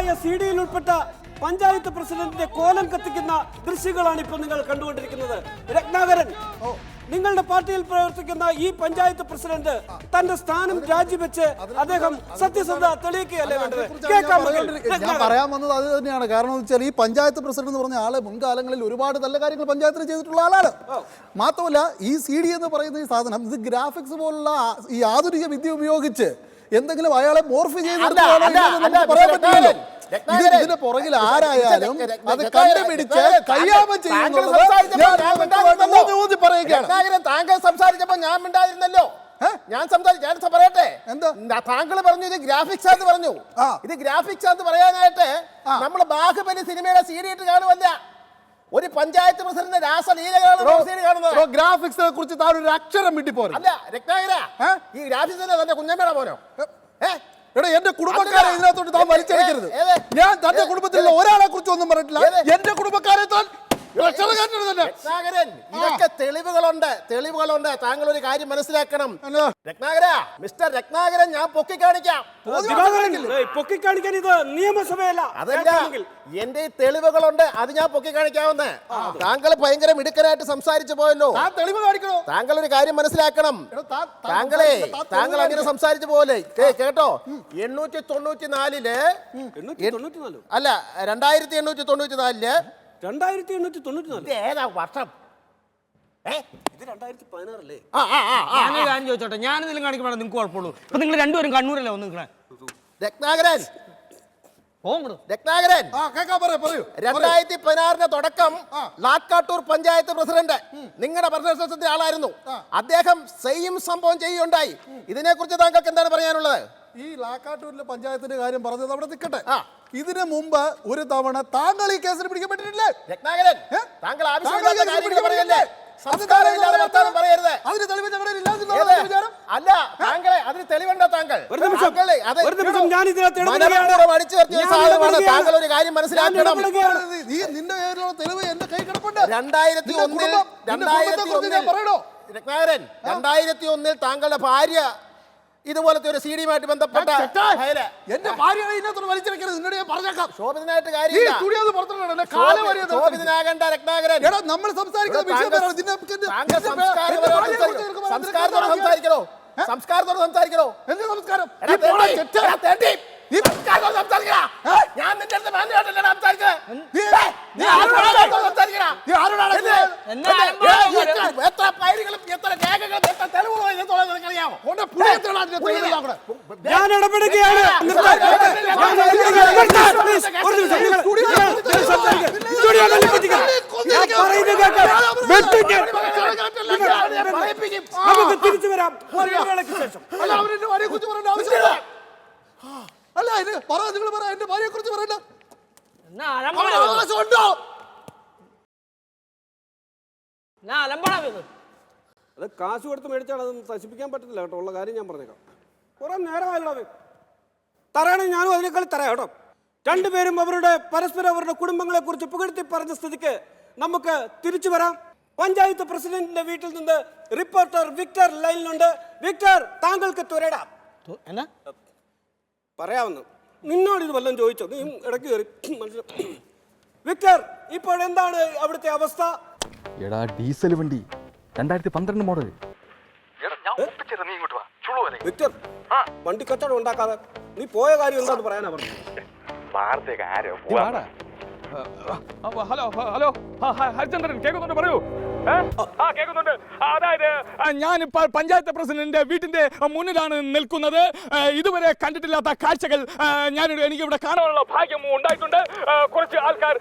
വൈറലായ സിഡിയിൽ ഉൾപ്പെട്ട പഞ്ചായത്ത് പ്രസിഡന്റിന്റെ കോലം കത്തിക്കുന്ന ദൃശ്യങ്ങളാണ് ഇപ്പോൾ നിങ്ങൾ കണ്ടുകൊണ്ടിരിക്കുന്നത്. രത്നാകരൻ, നിങ്ങളുടെ പാർട്ടിയിൽ പ്രവർത്തിക്കുന്ന ഈ പഞ്ചായത്ത് പ്രസിഡന്റ് തന്റെ സ്ഥാനം രാജിവെച്ച് അദ്ദേഹം സത്യസന്ധത തെളിയിക്കുകയല്ലേ വേണ്ടത്? ഞാൻ പറയാൻ വന്നത് അത് തന്നെയാണ്. കാരണം എന്ന് വെച്ചാൽ ഈ പഞ്ചായത്ത് പ്രസിഡന്റ് എന്ന് പറഞ്ഞ ആള് മുൻകാലങ്ങളിൽ ഒരുപാട് നല്ല കാര്യങ്ങൾ പഞ്ചായത്തിൽ ചെയ്തിട്ടുള്ള ആളാണ്. മാത്രമല്ല ഈ CD എന്ന് പറയുന്ന ഈ സാധനം ഇത് ഗ്രാഫിക്സ് പോലുള്ള ഈ ആധുനിക വിദ്യ ഉപയോഗിച്ച് എന്തെങ്കിലും അയാളെ മോർഫ് പറയാൻ പറ്റില്ലല്ലോ. ഇതിന്റെ പുറകിൽ ആരായാലും അത് കണ്ടുപിടിച്ച് കയ്യാമം ചെയ്യുന്നത് താങ്കൾ സംസാരിച്ചപ്പോ ഞാൻ മിണ്ടായിരുന്നല്ലോ. ഞാൻ പറയട്ടെ, എന്താ താങ്കൾ പറഞ്ഞു ഇത് ഗ്രാഫിക്സ് ആന്ന് പറഞ്ഞു. ഇത് ഗ്രാഫിക്സ് ആന്ന് പറയാനായിട്ട് നമ്മൾ ബാഹുബലി സിനിമയുടെ CD ഇട്ട് കാണുമല്ല, ഒരു പഞ്ചായത്ത് പ്രസിഡന്റ് രാസലീലകളാണ് കാണുന്നത്. ഗ്രാഫിക്സിനെ കുറിച്ച് താൻ ഒരു അക്ഷരം വിട്ടിപ്പോ അല്ല രത്നാകര, ഈ ഗ്രാഫിക്സ് തന്നെ കുഞ്ഞമ്മയുടെ പോനോ? എന്റെ കുടുംബക്കാരെ ഇതിനകത്തോട്ട് താൻ വലിച്ചെടുക്കരുത്. ഞാൻ തന്റെ കുടുംബത്തിലുള്ള ഒരാളെ കുറിച്ച് ഒന്നും പറഞ്ഞിട്ടില്ല. എന്റെ കുടുംബക്കാരെ താൻ ഇതൊക്കെ തെളിവുകളുണ്ട്. താങ്കൾ ഒരു കാര്യം മനസ്സിലാക്കണം രത്നാകര, മിസ്റ്റർ രത്നാകരൻ, ഞാൻ പൊക്കി കാണിക്കാം. ഇത് നിയമസഭയല്ല. അതല്ല, എന്റെ തെളിവുകളുണ്ട്, അത് ഞാൻ പൊക്കി കാണിക്കാവുന്ന. താങ്കൾ ഭയങ്കര മിടുക്കനായിട്ട് സംസാരിച്ചു പോയല്ലോ. തെളിവ് കാണിക്കണോ? താങ്കൾ ഒരു കാര്യം മനസ്സിലാക്കണം. താങ്കൾ അങ്ങനെ സംസാരിച്ചു പോലെ കേട്ടോ. 894 അല്ല 2894 ഏതാ വർഷം? ഇത് 2016 അല്ലേ? ഞാൻ ചോദിച്ചോട്ടെ, ഞാനിതിലും കാണിക്കുമ്പോൾ നിങ്ങൾക്ക് കുഴപ്പമുള്ളൂ. ഇപ്പൊ നിങ്ങൾ രണ്ടുപേരും കണ്ണൂരല്ലേ ഒന്ന് നിൽക്കണേ? രത്നാകരൻ 2016 തുടക്കം ലാക്കാട്ടൂർ പഞ്ചായത്ത് പ്രസിഡന്റ് നിങ്ങളുടെ ഭരണസമിതിയുടെ ആളായിരുന്നു. അദ്ദേഹം സെയിം സംഭവം ചെയ്യുകയുണ്ടായി. ഇതിനെ കുറിച്ച് താങ്കൾക്ക് എന്താണ് പറയാനുള്ളത്? ഈ ലാക്കാട്ടൂരിലെ പഞ്ചായത്തിന്റെ കാര്യം പറഞ്ഞത് അവിടെ നിൽക്കട്ടെ. ഇതിനു മുമ്പ് ഒരു തവണ താങ്കൾ ഈ കേസിൽ പിടിക്കപ്പെട്ടിട്ടില്ലേ? രത്നാകരൻ, താങ്കൾ ആവശ്യമില്ലാത്ത കാര്യങ്ങൾ പറയല്ലേ. സംസ്കാരമില്ലാതെ വർത്തമാനം പറയരുത്. അതിന് തെളിവ് ഞങ്ങളുടെ അല്ല, താങ്കളെ അതിന് തെളിവുണ്ടോ? താങ്കൾ താങ്കൾ ഒരു കാര്യം മനസ്സിലാക്കണം. നിന്റെ പേരിലുള്ള തെളിവ് എന്റെ കൈ കിടപ്പുണ്ട്. 2001 രത്നാകരൻ 2001 താങ്കളുടെ ഭാര്യ ഇതുപോലത്തെ ഒരു CD-യുമായിട്ട് ബന്ധപ്പെട്ട എന്റെ ഭാര്യയെ ഇതിനകത്ത് വലിച്ചെടുക്കരുത്. നിന്നോട് ഞാൻ പറഞ്ഞേക്കാം. ശോഭിതനായിട്ട് കാര്യമില്ല. ശോഭിതനാകേണ്ട രത്നാകരൻ, നമ്മൾ സംസാരിക്കുന്ന സംസ്കാരത്തോടെ സംസാരിക്കണോ? സംസ്കാരത്തോടെ സംസാരിക്കണോ? എന്ത് സംസ്കാരം? ഞാൻ നിന്റെ അടുത്ത് മാന്യമായിട്ടല്ല സംസാരിക്കുന്നത്. എത്ര ഫയലുകളും എത്ര രേഖകളും എത്ര തെളിവുകളും എനിക്കറിയാമോ? ഞാൻ ഇടപെടുകയാണ്. നമുക്ക് തിരിച്ചു വരാം. അല്ല നിങ്ങൾ പറ, എന്റെ ഭാര്യയെ കുറിച്ച് പറയണ്ട. അത് കാശ് കൊടുത്ത് മേടിച്ചാൽ അത് നശിപ്പിക്കാൻ പറ്റത്തില്ല കേട്ടോ. ഉള്ള കാര്യം ഞാൻ പറഞ്ഞേക്കാം. കുറെ നേരമായല്ലോ തറയണേ, ഞാനും അതിനേക്കാൾ തരാം കേട്ടോ. രണ്ടുപേരും പരസ്പരം അവരുടെ കുടുംബങ്ങളെ കുറിച്ച് പുകഴ്ത്തി പറഞ്ഞ സ്ഥിതിക്ക് നമുക്ക് തിരിച്ചു വരാം. പഞ്ചായത്ത് പ്രസിഡന്റിന്റെ വീട്ടിൽ നിന്ന് റിപ്പോർട്ടർ വിക്ടർ ലൈനിലുണ്ട്. വിക്ടർ, താങ്കൾക്ക് തുരടാം. പറയാവുന്നു. നിന്നോട് ഇത് വല്ലതും ചോദിച്ചോ? നീ ഇടയ്ക്ക് കയറി വിക്ടർ, ഇപ്പോൾ എന്താണ് അവിടുത്തെ അവസ്ഥ? എടാ, ഡീസൽ വണ്ടി 2012 മോഡൽ. വിക്ടർ, വണ്ടി കച്ചവടം ഉണ്ടാക്കാതെ നീ പോയ കാര്യം എന്താന്ന് പറയാനാ പറഞ്ഞു. ഹലോ ഹലോ, ഹരിചന്ദ്രൻ കേൾക്കുന്നുണ്ട്? പറയൂ. കേൾക്കുന്നുണ്ട്. അതായത് ഞാനിപ്പോൾ പഞ്ചായത്ത് പ്രസിഡന്റിന്റെ വീട്ടിന്റെ മുന്നിലാണ് നിൽക്കുന്നത്. ഇതുവരെ കണ്ടിട്ടില്ലാത്ത കാഴ്ചകൾ എനിക്കിവിടെ കാണാനുള്ള ഭാഗ്യം ഉണ്ടായിട്ടുണ്ട്. കുറച്ച് ആൾക്കാർ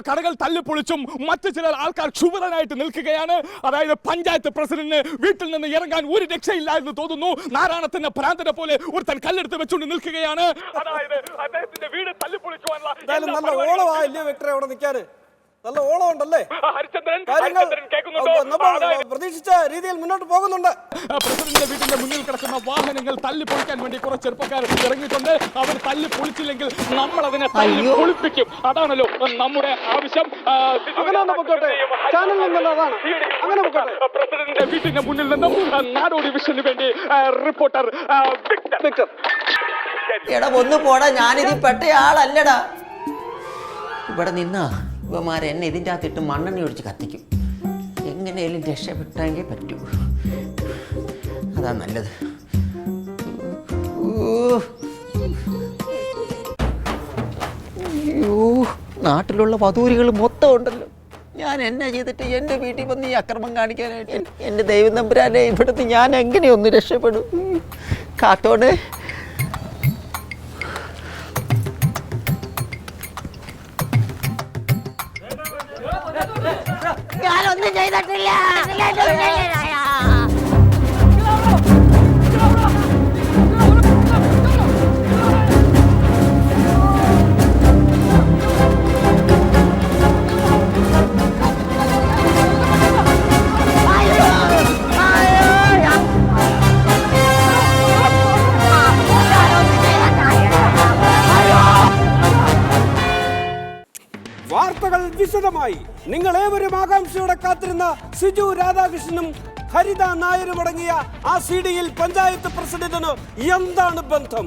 കടകൾ തല്ലിപ്പൊളിച്ചും മറ്റു ചില ആൾക്കാർ ക്ഷുഭിതനായിട്ട് നിൽക്കുകയാണ്. അതായത് പഞ്ചായത്ത് പ്രസിഡന്റിന് വീട്ടിൽ നിന്ന് ഇറങ്ങാൻ ഒരു രക്ഷയില്ലായിരുന്നു തോന്നുന്നു. നാരായണത്തിന്റെ ഭ്രാന്തനെ പോലെ ഒരുത്തൻ കല്ലെടുത്ത് വെച്ചുകൊണ്ട് നിൽക്കുകയാണ്. അതായത് അദ്ദേഹത്തിന്റെ വീട് തല്ലിപ്പൊളിക്കുവാനുള്ള നല്ല ഓളമായില്ലേ വിക്ടറെ അവിടെ നിൽക്കാന്? നല്ല ഓളം ഉണ്ടല്ലേ? പ്രതീക്ഷിച്ച രീതിയിൽ മുന്നോട്ട് പോകുന്നുണ്ട്. പ്രസിഡന്റിന്റെ വീട്ടിന്റെ മുന്നിൽ കിടക്കുന്ന വാഹനങ്ങൾ തല്ലിപ്പൊളിക്കാൻ വേണ്ടി കുറച്ച് ചെറുപ്പക്കാർ ഇറങ്ങിയിട്ടുണ്ട്. അവർ തല്ലിപ്പൊളിച്ചില്ലെങ്കിൽ നമ്മൾ അതിനെ തല്ലിപ്പൊളിപ്പിക്കും. അതാണല്ലോ നമ്മുടെ ആവശ്യം. പ്രസിഡന്റിന്റെ വീട്ടിന്റെ മുന്നിൽ നിന്നും നാടോടി വിഷന് വേണ്ടി റിപ്പോർട്ടർ വിക്ടർ. എടാ ഒന്ന് പോടാ, ഞാനിത് പെട്ട ആളല്ലടാ. ഇവിടെ നിന്നാ ഇവന്മാരെ എന്നെ ഇതിൻ്റെ അകത്തിട്ട് മണ്ണെണ്ണ ഒഴിച്ച് കത്തിക്കും. എങ്ങനെയാലും രക്ഷപ്പെട്ടെങ്കിൽ പറ്റൂ. അതാ നല്ലത്. അയ്യോ, നാട്ടിലുള്ള വധൂരികൾ മൊത്തം ഉണ്ടല്ലോ. ഞാൻ എന്നാ ചെയ്തിട്ട് എൻ്റെ വീട്ടിൽ വന്ന് ഈ അക്രമം കാണിക്കാനായിട്ട്? എൻ്റെ ദൈവം തമ്പുരാനെ, ഇവിടുന്ന് ഞാൻ എങ്ങനെയൊന്ന് രക്ഷപ്പെടും? കാത്തോടെ ഞാനൊന്നും ചെയ്തിട്ടില്ല. വാർത്തകൾ വിശദമായി. നിങ്ങൾ ഏവരും ആകാംക്ഷയോടെ കാത്തിരുന്ന സിജു രാധാകൃഷ്ണനും ഹരിത നായരും അടങ്ങിയ ആ സിഡിയിൽ പഞ്ചായത്ത് പ്രസിഡന്റിന് എന്താണ് ബന്ധം?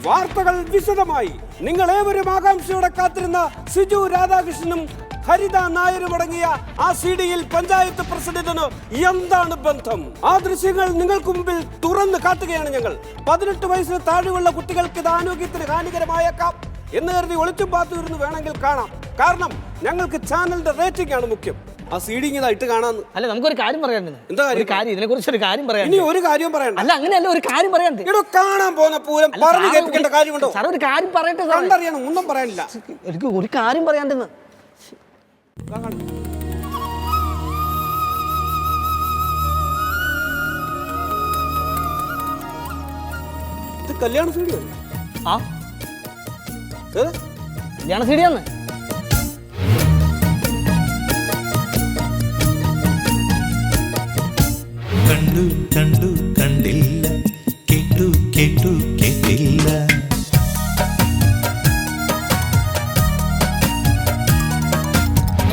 വാർത്തകൾ വിശദമായി. നിങ്ങൾ ഏവരും ആകാംക്ഷയോടെ കാത്തിരുന്ന സിജു രാധാകൃഷ്ണനും ഹരിത നായരും അടങ്ങിയ ആ സിഡിയിൽ പഞ്ചായത്ത് പ്രസിഡന്റിന് എന്താണ് ബന്ധം? ആ ദൃശ്യങ്ങൾ നിങ്ങൾക്ക് മുമ്പിൽ തുറന്നു കാട്ടുകയാണ് ഞങ്ങൾ. 18 വയസ്സിന് താഴെയുള്ള കുട്ടികൾക്ക് ഇത് ആരോഗ്യത്തിന് ഹാനികരമായേക്കാം എന്ന് കരുതി ഒളിച്ചും പാത്തുവരുന്ന് വേണമെങ്കിൽ കാണാം. കാരണം ഞങ്ങൾക്ക് ചാനലിന്റെ റേറ്റിംഗ് ആണ് മുഖ്യം. ആ സീഡിങ് ഇതായിട്ട് കാണാന്ന്. അല്ല, നമുക്കൊരു കാര്യം പറയാനുണ്ട്. എന്താ കാര്യം? ഇതിനെ കുറിച്ച് ഒരു കാര്യം പറയാൻ. ഇനി ഒരു കാര്യം പറയണ്ട. അല്ല, അങ്ങനെയല്ല, ഒരു കാര്യം പറയാനുണ്ട്. ഇവിടെ കാണാൻ പോകുന്ന പൂരം പറഞ്ഞു കേൾപ്പിക്കേണ്ട കാര്യമുണ്ടോ? സാർ ഒരു കാര്യം പറയട്ടെ. കണ്ടറിയണം, ഒന്നും പറയാനില്ല. എനിക്ക് ഒരു കാര്യം പറയാണ്ടെന്ന്. ഇത് കല്യാണ സീഡിയാണ്. ആ കല്യാണ സീഡിയാന്ന്. കണ്ടു കണ്ടു കണ്ടില്ല, കേട്ടു കേട്ടു കേട്ടില്ല.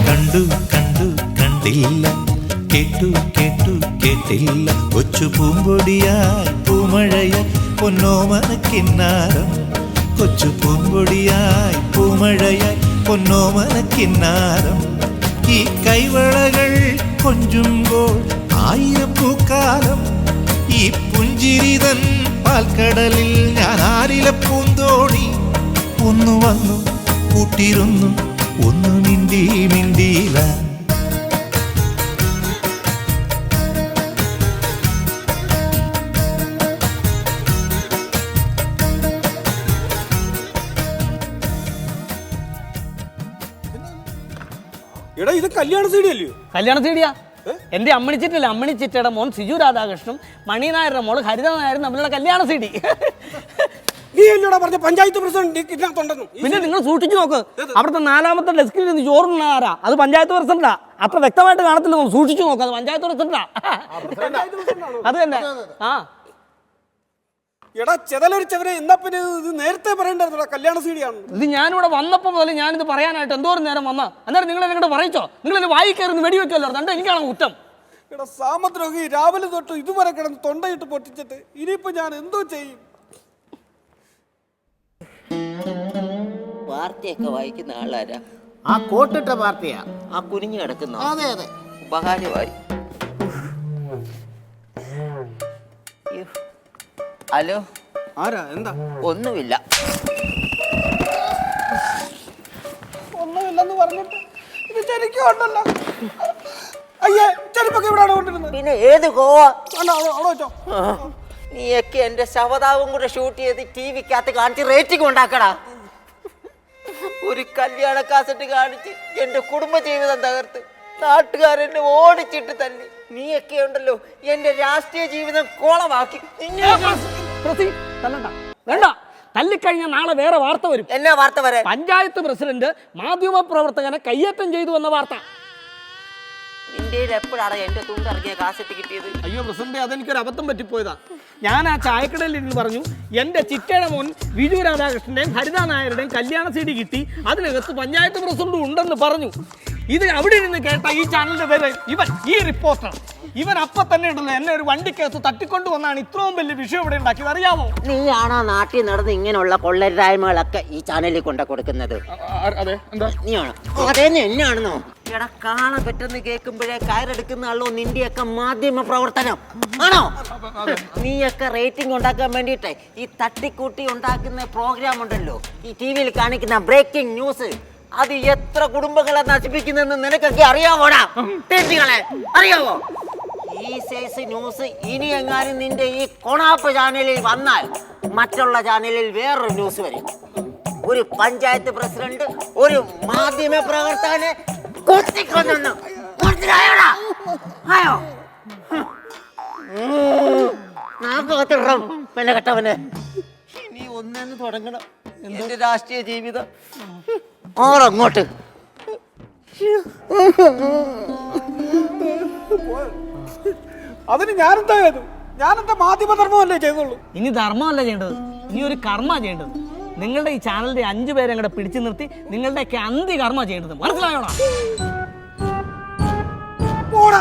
കണ്ടു കണ്ടു കണ്ടില്ല, കേട്ടു കേട്ടു കേട്ടില്ല. കൊച്ചു പൂമ്പൊടിയായി പൂമഴയായി പൊന്നോമനക്കിന്നാരം. കൊച്ചു പൂമ്പൊടിയായി പൂമഴയായി പൊന്നോമനക്കിന്നാരം. ഈ കൈവളകൾ കൊഞ്ചുമ്പോൾ 1000 പൂക്കാലം. ഈ പുഞ്ചിരിതൻ പാൽക്കടലിൽ ഞാൻ ആരില പൂന്തോണി. ഒന്നു വന്നു കൂട്ടിരുന്നു, ഒന്നു മിണ്ടി മിണ്ടിയില്ല. എടാ, ഇത് കല്യാണ സീഡി അല്ലയോ? കല്യാണ സീഡിയാ. എന്റെ അമ്മണിച്ചിട്ടില്ല, അമ്മണിച്ചിട്ടയുടെ മോൻ സിജു രാധാകൃഷ്ണനും മണി നായരുടെ മോള് ഹരിത നായരും തമ്മിലുള്ള കല്യാണ സീഡി. നീ എന്നോടാ പറഞ്ഞ പഞ്ചായത്ത് പ്രസിഡന്റ് ഇതിനകത്തുണ്ടെന്ന്? പിന്നെ നിങ്ങൾ സൂക്ഷിച്ചു നോക്ക്. അവിടുത്തെ 4ാമത്തെ ഡെസ്കിൽ നിന്ന് ചോറുന്ന ആരാ? അത് പഞ്ചായത്ത് പ്രസിഡന്റാ. അത്ര വ്യക്തമായിട്ട് കാണത്തില്ല, സൂക്ഷിച്ചു നോക്ക്. അത് പഞ്ചായത്ത് പ്രസിഡന്റാ. അത് തന്നെ. ആ എടാ ചെതലൊരിച്ചവരെ, എന്നാ പിന്നെ ഇത് നേരത്തെ പറയണ്ടായിരുന്നോ കല്യാണ സീഡിയാണ്? ഇത് ഞാനിവിടെ വന്നപ്പോൾ മുതൽ ഞാനിത് പറയാനായിട്ട് എന്തോരം നേരം വന്ന. അന്നേരം നിങ്ങൾ എന്നെ പറയിച്ചോ? നിങ്ങൾ എന്നെ വായി കയറുന്ന വെടിവെക്കുമല്ലോ. രണ്ടോ എനിക്കാണ് കുറ്റം. എടാ സാമദ്രോഹി, രാവിലെ തൊട്ട് ഇതുവരെ കിടന്ന് തൊണ്ടയിട്ട് പൊട്ടിച്ചിട്ട് ഇനിയിപ്പോ ഞാൻ എന്തോ ചെയ്യും? വാർത്തയൊക്കെ വായിക്കുന്ന ആളാരാ? ആ കോട്ടിട്ട പാർട്ടിയാ, ആ കുനിഞ്ഞു കിടക്കുന്ന. അതെ അതെ, ഉപകാരമായി. ഹലോ, ആരാ? എന്താ? ഒന്നുമില്ല. ഒന്നുമില്ലെന്ന് പറഞ്ഞിട്ട് ഇത് ശരിക്കുണ്ടല്ലോ. അയ്യേ, ചെരുപ്പൊക്കെ ഇവിടെയാണ് കൊണ്ടിരുന്നത്. പിന്നെ ഏത് ഗോവ? അവിടെ വെച്ചോ. നീയൊക്കെ എന്റെ ശവതാവും കൂടെ ഷൂട്ട് ചെയ്ത് TV-ക്കകത്ത് കാണിച്ച് റേറ്റിംഗ് ഉണ്ടാക്കടാ. ഒരു കല്യാണ കാസറ്റ് കാണിച്ച് എന്റെ കുടുംബജീവിതം തകർത്ത് നാട്ടുകാരെന്നെ ഓടിച്ചിട്ട് തല്ലി. നീയൊക്കെ ഉണ്ടല്ലോ എന്റെ രാഷ്ട്രീയ ജീവിതം കോളമാക്കി. വേണ്ട, തല്ലിക്കഴിഞ്ഞാൽ നാളെ വേറെ വാർത്ത വരും. എന്നാ വാർത്ത വരെ? പഞ്ചായത്ത് പ്രസിഡന്റ് മാധ്യമ പ്രവർത്തകനെ കയ്യേറ്റം ചെയ്തു എന്ന വാർത്ത. ഇന്ത്യയിൽ എപ്പോഴാണ് എന്റെ തുണ്ടിറങ്ങിയ കാസറ്റ് കിട്ടിയത്? അയ്യോ പ്രസിഡന്റ്, അതെനിക്കൊരു അബദ്ധം പറ്റിപ്പോയതാ. ഞാൻ ആ ചായക്കടയിൽ ഇരുന്ന് പറഞ്ഞു എന്റെ ചിറ്റയുടെ മോൻ വിജു രാധാകൃഷ്ണന്റെയും ഹരിത നായരുടെയും കല്യാണ സീഡി കിട്ടി, അതിനകത്ത് പഞ്ചായത്ത് പ്രസിഡന്റ് ഉണ്ടെന്ന് പറഞ്ഞു. ഇത് അവിടെ ഇരുന്ന് കേട്ട ഈ ചാനലിന്റെ പേര് ഈ റിപ്പോർട്ടർ ഇവൻ അപ്പൊ തന്നെ ഉണ്ടല്ലോ എന്നെ ഒരു വണ്ടിക്കകത്ത് തട്ടിക്കൊണ്ടു വന്നാണ് ഇത്രയും വലിയ വിഷയം ഇവിടെ ഉണ്ടാക്കിയത്, അറിയാമോ? നീയാണോ നാട്ടിൽ നടന്ന് ഇങ്ങനെയുള്ള കൊള്ളരായ്മകളൊക്കെ ഈ ചാനലിൽ കൊണ്ട കൊടുക്കുന്നത്? അതെ, എന്താ? നീയാണോ? അതേ എന്നെയാണെന്നോ? എടാ കാണാൻ പറ്റുന്ന കേൾക്കുമ്പോഴേ കയറെടുക്കുന്ന ആളോ നിന്റെയൊക്കെ മാധ്യമ പ്രവർത്തനം ആണോ? നീയൊക്കെ റേറ്റിംഗ് ഉണ്ടാക്കാൻ വേണ്ടിയിട്ടേ ഈ തട്ടിക്കൂട്ടി ഉണ്ടാക്കുന്ന പ്രോഗ്രാം ഉണ്ടല്ലോ, ഈ ടി വിയിൽ കാണിക്കുന്ന ബ്രേക്കിംഗ് ന്യൂസ്, അത് എത്ര കുടുംബങ്ങളെ നശിപ്പിക്കുന്നെന്ന് നിനക്കൊക്കെ അറിയാവോടാ? തെറ്റുകളെ അറിയാവോ? ഈ സൈസ് ന്യൂസ് ഇനി എങ്ങാനും നിന്റെ ഈ കൊണാപ്പ് ചാനലിൽ വന്നാൽ മറ്റുള്ള ചാനലിൽ വേറൊരു ന്യൂസ് വരും. ഒരു പഞ്ചായത്ത് പ്രസിഡന്റ് ഒരു മാധ്യമ പ്രവർത്തകനെ കൊത്തിക്കൊന്നു. മനസ്സിലായോടാ? ആയോ? പിന്നെ കേട്ടവനെ ഇനി ഒന്നെന്ന് തുടങ്ങണം എന്റെ രാഷ്ട്രീയ ജീവിതം. ഓറങ്ങോട്ട്. അതിന് ഞാനെന്താ ചെയ്തു? ഞാനെന്താ മാധ്യമധർമ്മമല്ലേ ചെയ്തുള്ളൂ. ഇനി ധർമ്മമല്ല ചെയ്യേണ്ടത്, ഇനി ഒരു കർമ്മ ചെയ്യേണ്ടത്. നിങ്ങളുടെ ഈ ചാനലിന്റെ 5 പേരെ അങ്ങോട്ട് പിടിച്ചു നിർത്തി നിങ്ങളുടെയൊക്കെ അന്ത്യകർമ്മ ചെയ്യേണ്ടത്, മനസ്സിലായോടാ? പോടാ,